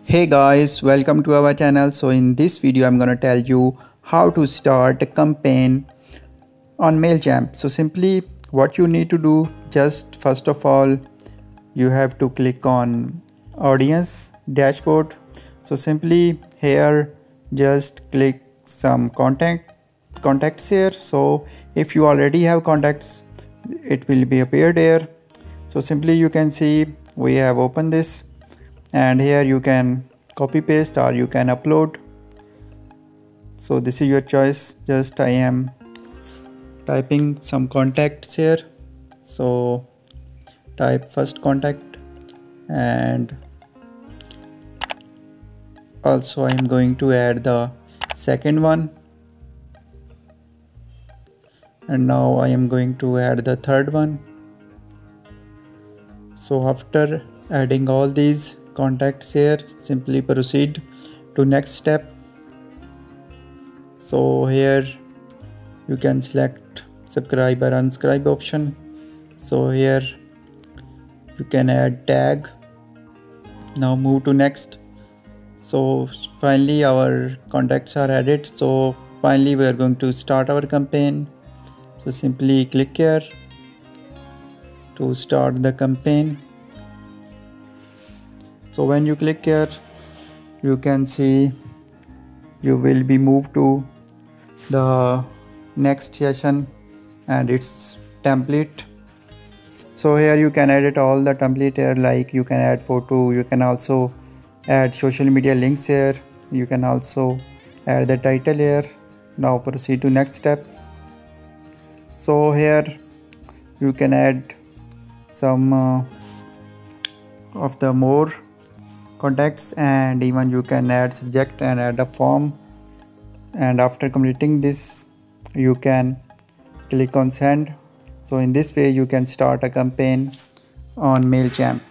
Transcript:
Hey guys, welcome to our channel. So in this video I'm gonna tell you how to start a campaign on MailChimp. So simply what you need to do, just first of all you have to click on audience dashboard. So simply here just click some contacts here. So if you already have contacts, it will be appeared here. So simply you can see we have opened this, and here you can copy paste or you can upload. So this is your choice. Just I am typing some contacts here. So type first contact, and also I am going to add the second one, and now I am going to add the third one. So after adding all these contacts here, simply proceed to next step. So here you can select subscribe or unsubscribe option. So here you can add tag. Now move to next. So finally our contacts are added. So finally we are going to start our campaign. So simply click here to start the campaign. So when you click here, you can see you will be moved to the next session and its template. So here you can edit all the template here, like you can add photo, you can also add social media links here, you can also add the title here. Now proceed to next step. So here you can add some of the more contacts, and even you can add subject and add a form, and after completing this you can click on send. So in this way you can start a campaign on MailChimp.